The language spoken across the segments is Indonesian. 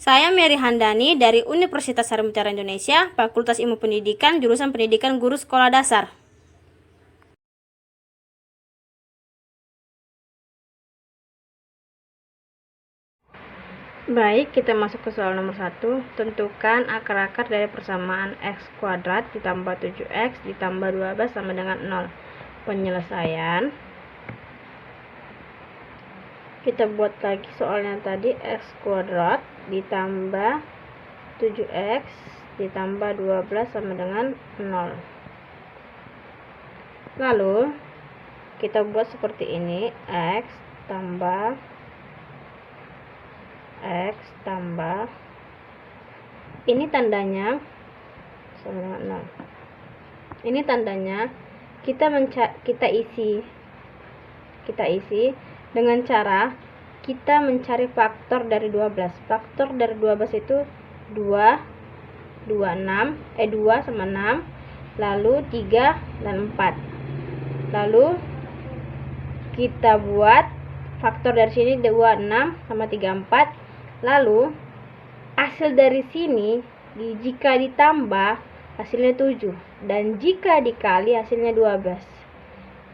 Saya Mary Handani dari Universitas Harum-Mutiara Indonesia, Fakultas Ilmu Pendidikan, jurusan Pendidikan Guru Sekolah Dasar. Baik, kita masuk ke soal nomor 1. Tentukan akar-akar dari persamaan x kuadrat ditambah 7x ditambah 12 sama dengan 0. Penyelesaian. Kita buat lagi soalnya tadi, x kuadrat ditambah 7x ditambah 12 sama dengan 0. Lalu kita buat seperti ini, x tambah ini tandanya sama dengan 0. Ini tandanya kita isi dengan cara kita mencari faktor dari 12. Faktor dari 12 itu 2 sama 6, lalu 3 dan 4. Lalu kita buat faktor dari sini 2, 6 sama 3, 4. Lalu hasil dari sini jika ditambah hasilnya 7 dan jika dikali hasilnya 12.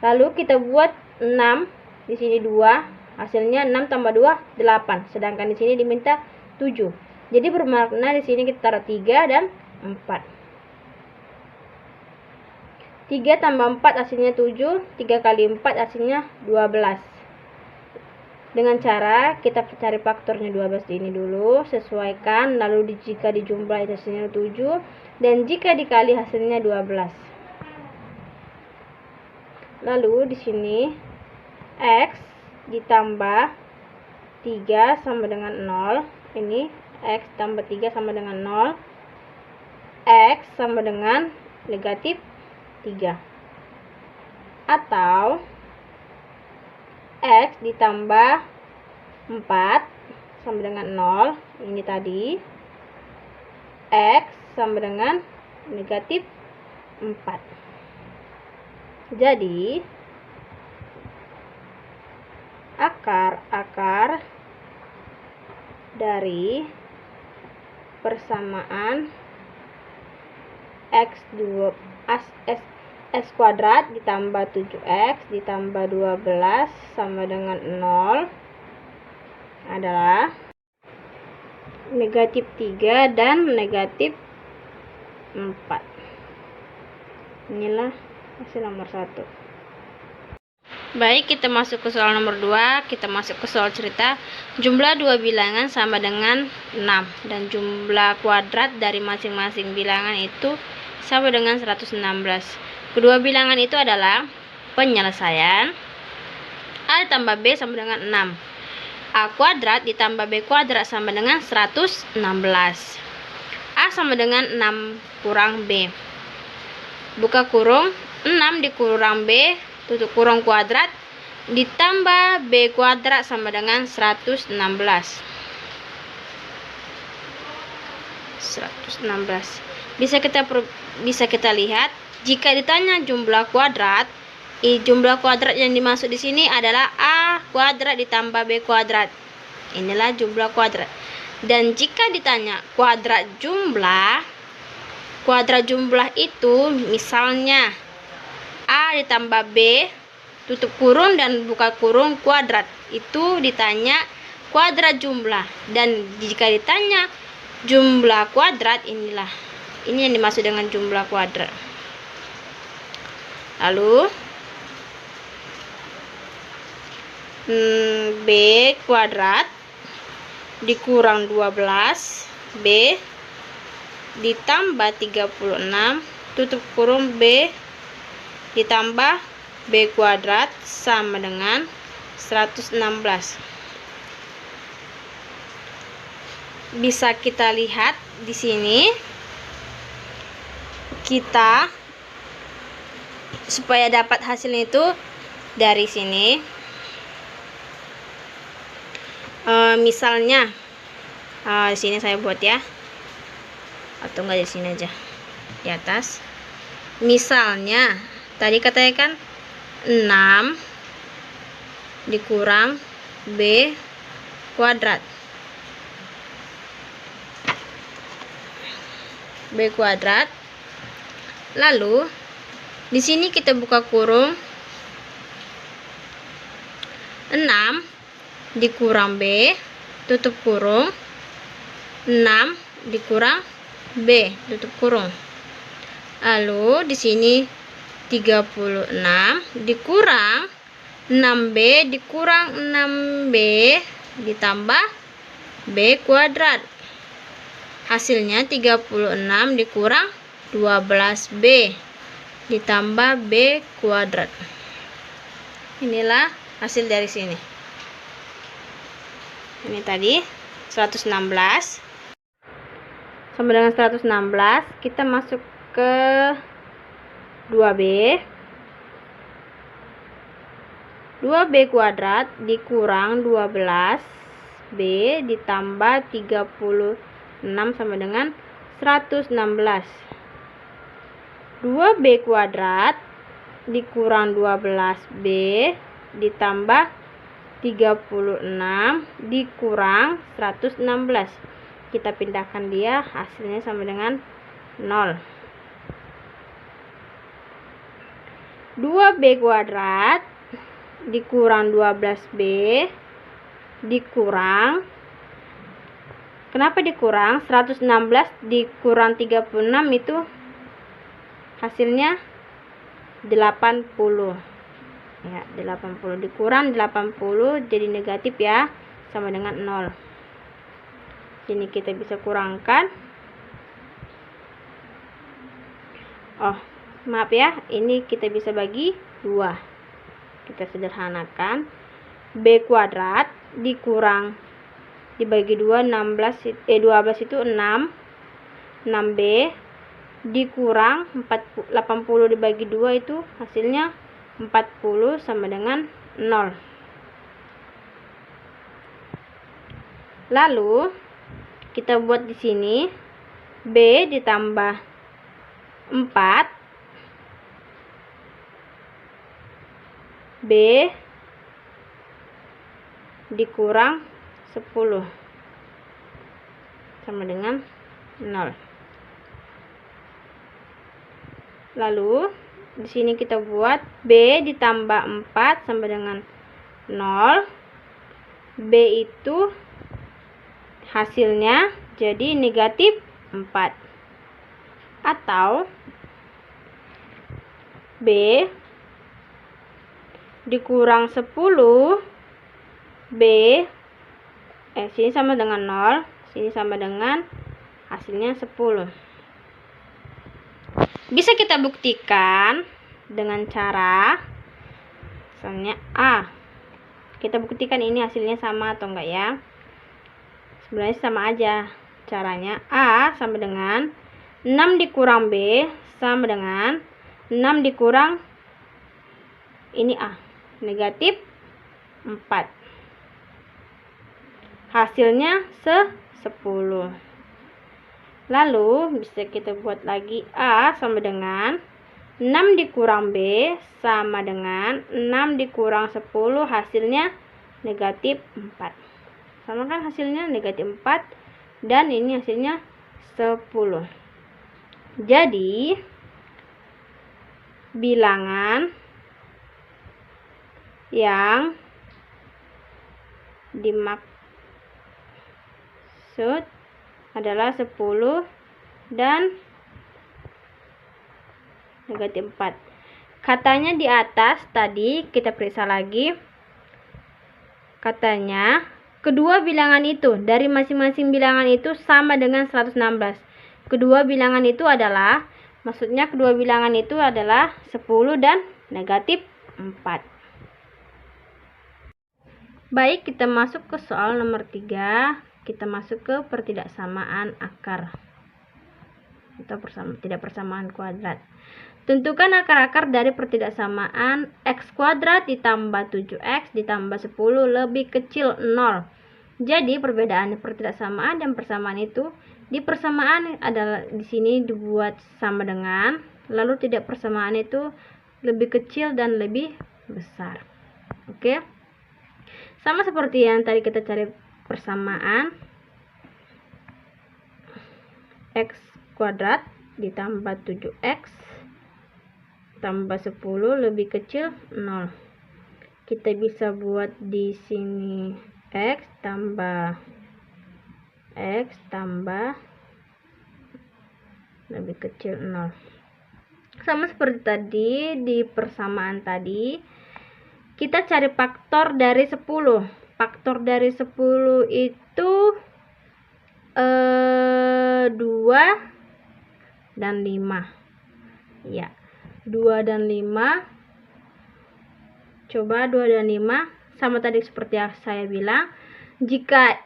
Lalu kita buat 6, di sini 2, hasilnya 6 tambah 2 8, sedangkan di sini diminta 7. Jadi bermakna di sini kita taruh 3 dan 4. 3 tambah 4 hasilnya 7, 3 kali 4 hasilnya 12. Dengan cara kita cari faktornya 12 ini dulu, sesuaikan, lalu jika dijumlah hasilnya 7 dan jika dikali hasilnya 12. Lalu di sini x ditambah 3 sama dengan 0. Ini x tambah 3 sama dengan 0. X sama dengan negatif 3. Atau x ditambah 4 sama dengan 0. Ini tadi x sama dengan negatif 4. Jadi akar dari persamaan x kuadrat ditambah 7x ditambah 12 sama dengan 0 adalah negatif 3 dan negatif 4. Inilah hasil nomor 1. Baik, kita masuk ke soal nomor 2. Kita masuk ke soal cerita. Jumlah dua bilangan sama dengan 6 dan jumlah kuadrat dari masing-masing bilangan itu sama dengan 116. Kedua bilangan itu adalah penyelesaian. A ditambah B sama dengan 6. A kuadrat ditambah B kuadrat sama dengan 116. A sama dengan 6 kurang B. Buka kurung, 6 dikurang B, tutup kurung kuadrat, ditambah B kuadrat sama dengan 116. Bisa kita lihat, jika ditanya jumlah kuadrat yang dimaksud di sini adalah A kuadrat ditambah B kuadrat. Inilah jumlah kuadrat. Dan jika ditanya kuadrat jumlah itu misalnya A ditambah B, tutup kurung dan buka kurung kuadrat. Itu ditanya kuadrat jumlah. Dan jika ditanya jumlah kuadrat, ini yang dimaksud dengan jumlah kuadrat. Lalu B kuadrat dikurang 12 B ditambah 36 tutup kurung B ditambah B kuadrat sama dengan 116. Bisa kita lihat di sini, kita supaya dapat hasilnya itu dari sini. Misalnya di sini saya buat ya, atau enggak di sini aja di atas. Misalnya tadi katanya kan 6 dikurang B kuadrat. B kuadrat. Lalu di sini kita buka kurung, 6 dikurang B, tutup kurung, 6 dikurang B, tutup kurung. Lalu di sini 36 dikurang 6B dikurang 6B ditambah B kuadrat. Hasilnya 36 dikurang 12B ditambah B kuadrat. Inilah hasil dari sini. Ini tadi 116 sama dengan 116. Kita masuk ke 2B. 2B kuadrat dikurang 12B ditambah 36 sama dengan 116. 2B kuadrat dikurang 12B ditambah 36 dikurang 116. Kita pindahkan dia, hasilnya sama dengan 0. 2B kuadrat dikurang 12B dikurang, kenapa dikurang? 116 dikurang 36 itu hasilnya 80 ya, 80 dikurang 80 jadi negatif ya, sama dengan 0. Ini kita bisa kurangkan, maaf ya, ini kita bisa bagi 2. Kita sederhanakan, B kuadrat dikurang dibagi 2, 12 itu 6, 6B dikurang 80 dibagi 2 itu hasilnya 40 sama dengan 0. Lalu kita buat di sini B ditambah 4 B dikurang 10 sama dengan 0. Lalu di sini kita buat B ditambah 4 sama dengan 0. B itu hasilnya jadi negatif 4. Atau B dikurang 10 B sini sama dengan 0, sini sama dengan hasilnya 10. Bisa kita buktikan dengan cara misalnya A. Kita buktikan ini hasilnya sama atau enggak ya. Sebenarnya sama aja caranya. A sama dengan 6 dikurang B sama dengan 6 dikurang ini A, negatif 4. Hasilnya 10. Lalu bisa kita buat lagi A sama dengan 6 dikurang B sama dengan 6 dikurang 10, hasilnya negatif 4. Sama kan hasilnya negatif 4 dan ini hasilnya 10. Jadi bilangan yang dimaksud adalah 10 dan negatif 4. Katanya di atas tadi kita periksa lagi. Katanya kedua bilangan itu dari masing-masing bilangan itu sama dengan 116. Kedua bilangan itu adalah, maksudnya kedua bilangan itu adalah 10 dan negatif 4. Baik, kita masuk ke soal nomor 3. Kita masuk ke pertidaksamaan akar atau tidak persamaan kuadrat. Tentukan akar-akar dari pertidaksamaan x kuadrat ditambah 7x ditambah 10 lebih kecil 0. Jadi perbedaan pertidaksamaan dan persamaan itu, di persamaan adalah di sini dibuat sama dengan, lalu tidak persamaan itu lebih kecil dan lebih besar. Oke. Sama seperti yang tadi kita cari persamaan x kuadrat ditambah 7x tambah 10 lebih kecil 0. Kita bisa buat di sini x tambah lebih kecil 0. Sama seperti tadi di persamaan tadi, kita cari faktor dari 10. Faktor dari 10 itu 2 dan 5. Ya, 2 dan 5. Coba 2 dan 5 sama tadi seperti yang saya bilang, jika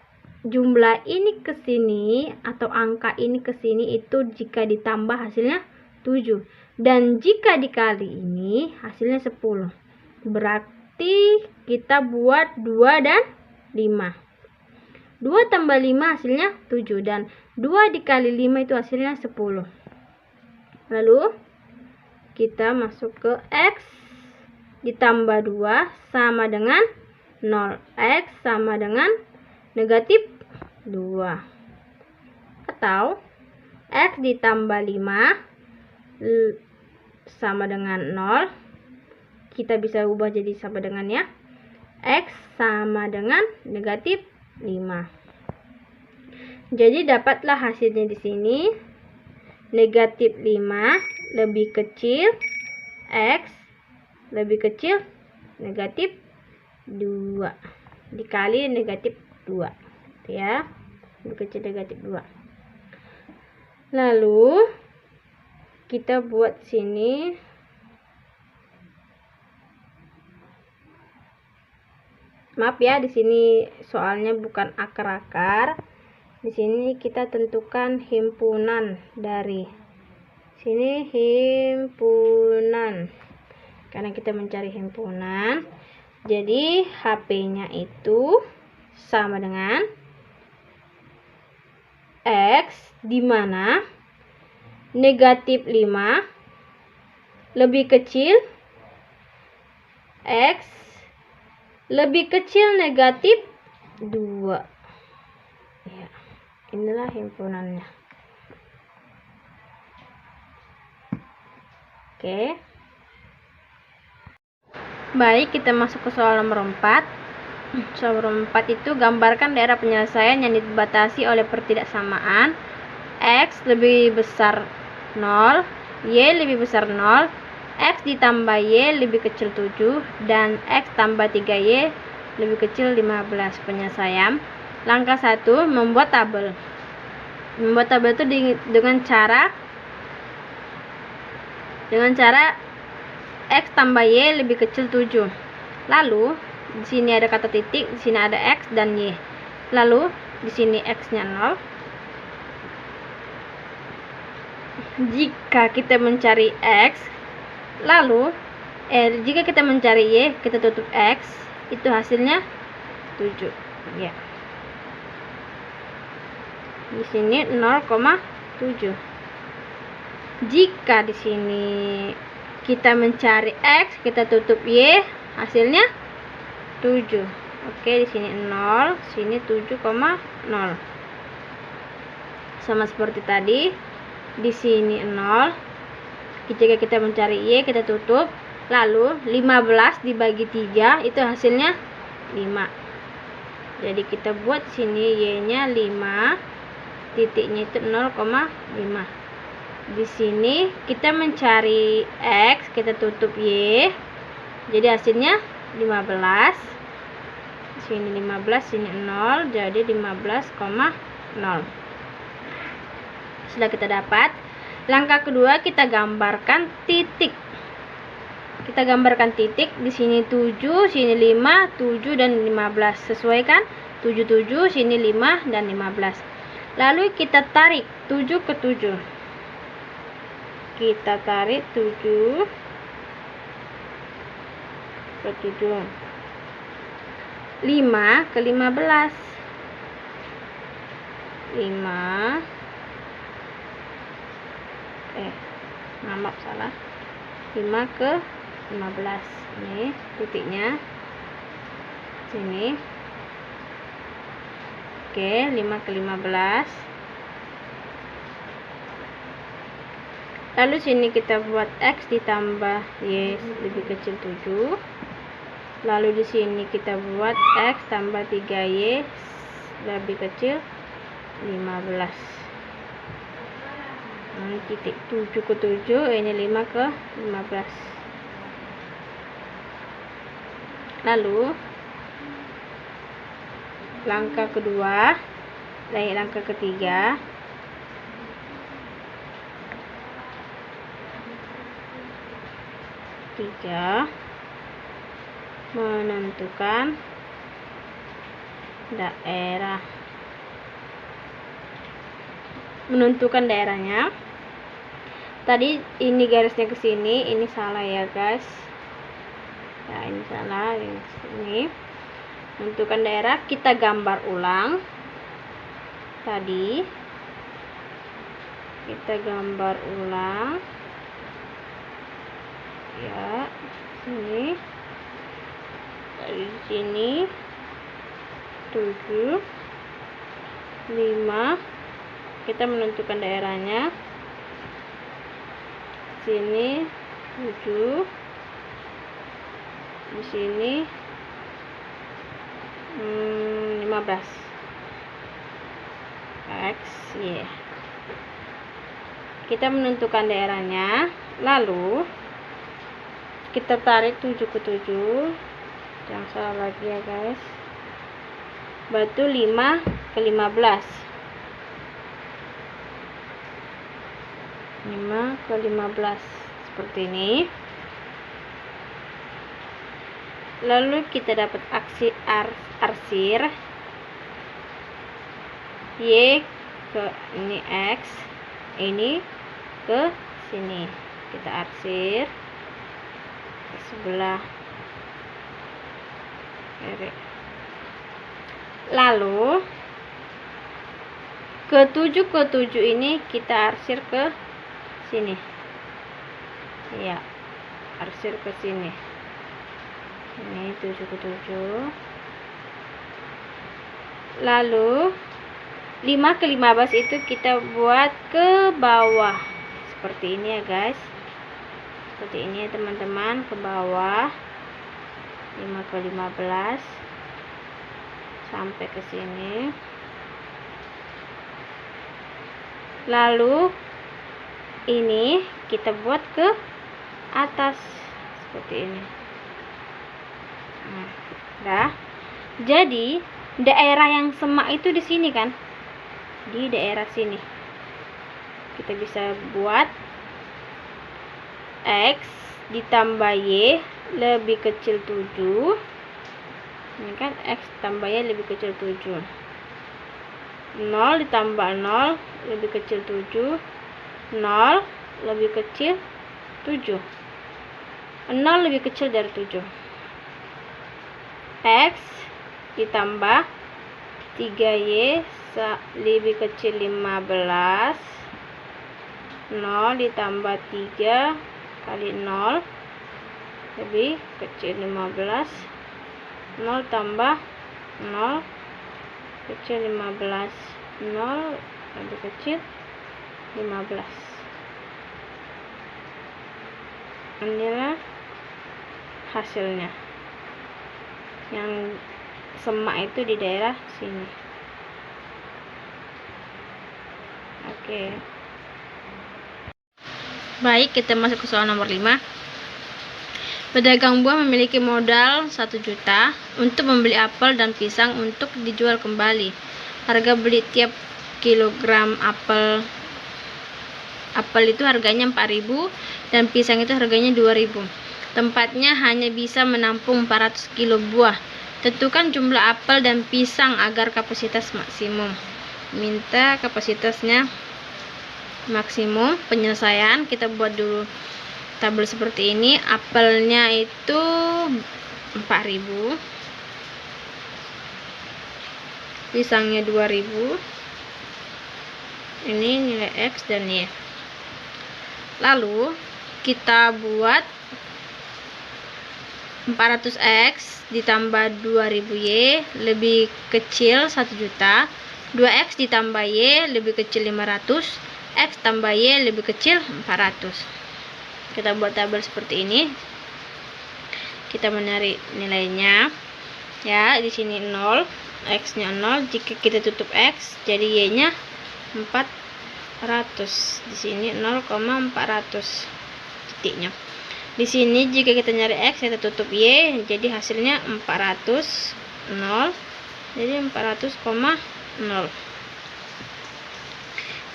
jumlah ini ke sini atau angka ini ke sini itu jika ditambah hasilnya 7, dan jika dikali ini hasilnya 10. Berarti kita buat 2 dan 5. 2 tambah 5 hasilnya 7, dan 2 dikali 5 itu hasilnya 10. Lalu kita masuk ke x ditambah 2 sama dengan 0. X sama dengan negatif 2. Atau x ditambah 5 sama dengan 0. Kita bisa ubah jadi sama dengan ya. X sama dengan negatif 5. Jadi dapatlah hasilnya di sini. Negatif 5 lebih kecil x lebih kecil negatif 2 dikali negatif 2 ya, lebih kecil negatif 2. Lalu kita buat sini maaf ya, di sini soalnya bukan akar-akar. Di sini kita tentukan himpunan dari sini, himpunan. Karena kita mencari himpunan, jadi HP-nya itu sama dengan X, di mana negatif 5 lebih kecil X lebih kecil negatif 2. Ya, inilah himpunannya. Oke. Baik, kita masuk ke soal nomor 4. Soal nomor 4 itu gambarkan daerah penyelesaian yang dibatasi oleh pertidaksamaan X lebih besar 0, Y lebih besar 0, X ditambah Y lebih kecil 7, dan X tambah 3Y lebih kecil 15. Penyelesaian. Langkah 1, membuat tabel. Membuat tabel itu dengan cara X tambah Y lebih kecil 7. Lalu di sini ada kata titik, di sini ada X dan Y. Lalu di sini X-nya 0. Jika kita mencari X, lalu jika kita mencari Y, kita tutup X, itu hasilnya 7. Ya. Di sini 0,7. Jika di sini kita mencari X, kita tutup Y, hasilnya 7. Oke, di sini 0, sini 7,0. Sama seperti tadi, di sini 0. Jika kita mencari Y, kita tutup. Lalu 15 dibagi 3 itu hasilnya 5. Jadi kita buat sini Y-nya 5, titiknya itu 0,5. Di sini kita mencari X, kita tutup Y. Jadi hasilnya 15. Sini 15, sini 0, jadi 15,0. Sudah kita dapat. Langkah kedua, kita gambarkan titik. Kita gambarkan titik, di sini 7, sini 5, 7 dan 15. Sesuaikan 7, 7, sini 5 dan 15. Lalu kita tarik 7 ke 7. Kita tarik 7 ke 7. 5 ke 15. 5 maaf salah. 5 ke 15. Ini titiknya sini. Oke, 5 ke 15. Lalu sini kita buat X ditambah Y lebih kecil 7. Lalu di sini kita buat X tambah 3Y lebih kecil 15. Ini titik 7 ke 7, ini 5 ke 15. Lalu langkah kedua, langkah ketiga, menentukan daerah. Menentukan daerahnya. Tadi ini garisnya ke sini, ini salah ya guys. Ya, ini salah, ini sini. Menentukan daerah, kita gambar ulang. Tadi kita gambar ulang. Ya, sini. Dari sini 7 5, kita menentukan daerahnya. Sini 7, di sini 15. X, Y. Kita menentukan daerahnya, lalu kita tarik 7 ke 7. Jangan salah lagi ya guys. Batu 5 ke 15. 5 ke 15 seperti ini. Lalu kita dapat arsir Y ke ini X, ini ke sini. Kita arsir ke sebelah kiri. Lalu ke 7 ini kita arsir ke sini. Ya, arsir ke sini. Ini 7 ke 7. Lalu 5 ke 15 itu kita buat ke bawah. Seperti ini ya guys. Seperti ini ya teman-teman, ke bawah. 5 ke 15 sampai ke sini. Lalu ini kita buat ke atas seperti ini. Nah, dah. Jadi daerah yang semak itu di sini kan, di daerah sini. Kita bisa buat X ditambah Y lebih kecil 7. Ini kan X tambah Y lebih kecil 7. 0 ditambah 0 lebih kecil 7. 0 lebih kecil 7. 0 lebih kecil dari 7. X ditambah 3Y lebih kecil 15. 0 ditambah 3 kali 0 lebih kecil 15. 0 tambah 0 kecil 15. 0 lebih kecil 15. Inilah hasilnya. Yang semak itu di daerah sini. Oke. Baik, kita masuk ke soal nomor 5. Pedagang buah memiliki modal 1 juta untuk membeli apel dan pisang untuk dijual kembali. Harga beli tiap kilogram apel itu harganya 4.000 dan pisang itu harganya 2.000. Tempatnya hanya bisa menampung 400 kilo buah. Tentukan jumlah apel dan pisang agar kapasitas maksimum. Minta kapasitasnya maksimum. Penyelesaian kita buat dulu tabel seperti ini. Apelnya itu 4.000, pisangnya 2.000. Ini nilai X dan Y. Lalu kita buat 400X ditambah 2.000Y lebih kecil 1 juta. 2X ditambah Y lebih kecil 500. X tambah Y lebih kecil 400. Kita buat tabel seperti ini. Kita mencari nilainya. Ya, di sini 0, X-nya 0. Jika kita tutup X, jadi Y-nya 400. Di sini 0,400 titiknya. Di sini jika kita nyari X, kita tutup Y, jadi hasilnya 400, 0. Jadi 400,0.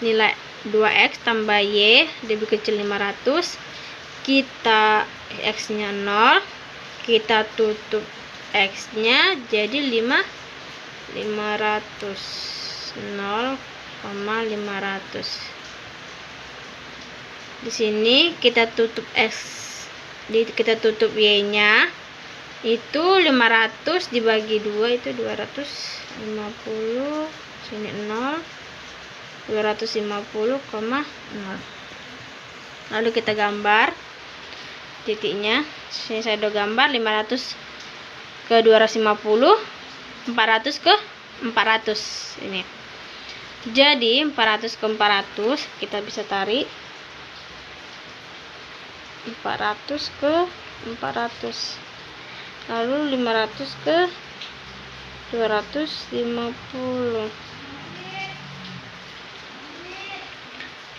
Nilai 2X tambah Y lebih kecil 500. Kita X-nya 0. Kita tutup X-nya jadi 500. 0,500. Di sini kita tutup X, kita tutup Y-nya itu 500 dibagi 2 itu 250. Sini 0, 250,0. Lalu kita gambar titiknya. Sini saya udah gambar 500 ke 250, 400 ke 400 ini. Jadi 400 ke 400 kita bisa tarik 400 ke 400, lalu 500 ke 250.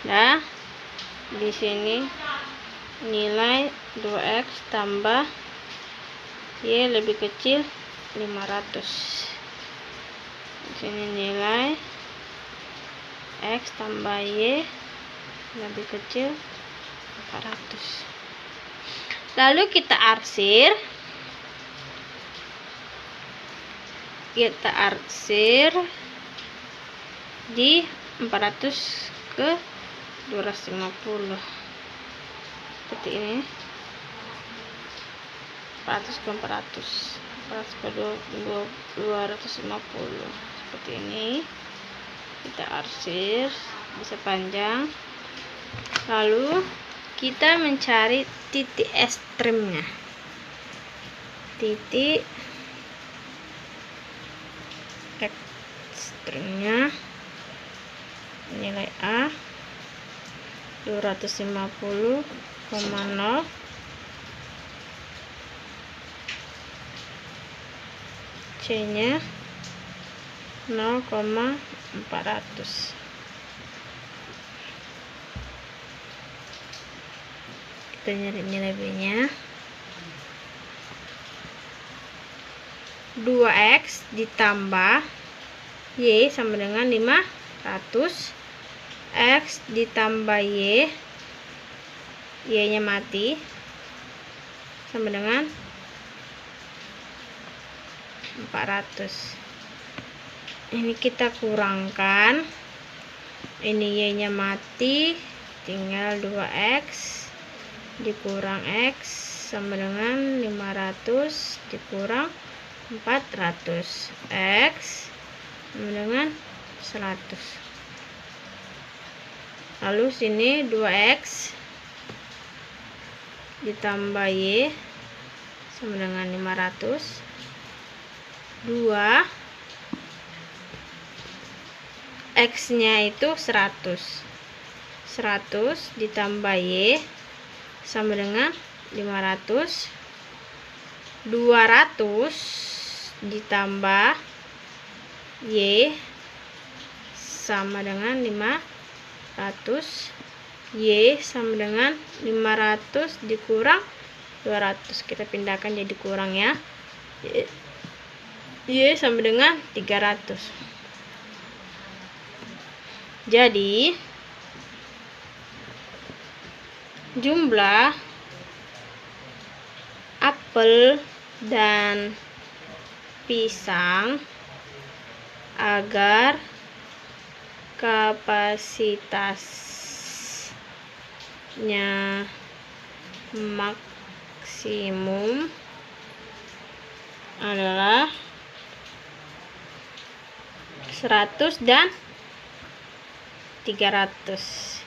Nah, di sini nilai 2X tambah Y lebih kecil 500. Di sini nilai X tambah Y lebih kecil 400. Lalu kita arsir. Di 400 ke 250. Seperti ini. 400 ke 400. 400 ke 250. Seperti ini. Kita arsir bisa panjang. Lalu kita mencari titik ekstremnya. Titik ekstremnya nilai A 250,0, C-nya 0,400. Kita nyari nilai B-nya. 2X ditambah Y sama dengan 500. X ditambah Y, Y-nya mati, sama dengan 400. Ini kita kurangkan. Ini Y-nya mati, tinggal 2X dikurang X sama dengan 500 dikurang 400. X sama dengan 100. Lalu sini 2X ditambah Y sama dengan 500. 2 X-nya itu 100. 100 ditambah Y sama dengan 500. 200 ditambah Y sama dengan 500. Y sama dengan 500 dikurang 200. Kita pindahkan jadi kurang ya. Y sama dengan 300. Jadi jumlah apel dan pisang agar kapasitasnya maksimum adalah 100 dan 300.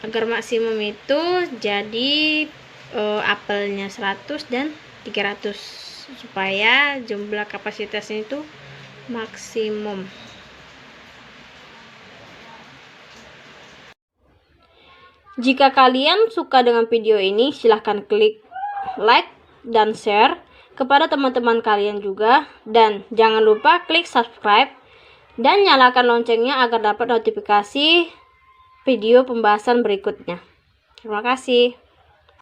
Agar maksimum itu jadi apelnya 100 dan 300 supaya jumlah kapasitasnya itu maksimum. Jika kalian suka dengan video ini, silahkan klik like dan share kepada teman-teman kalian juga. Dan jangan lupa klik subscribe dan nyalakan loncengnya agar dapat notifikasi video pembahasan berikutnya. Terima kasih.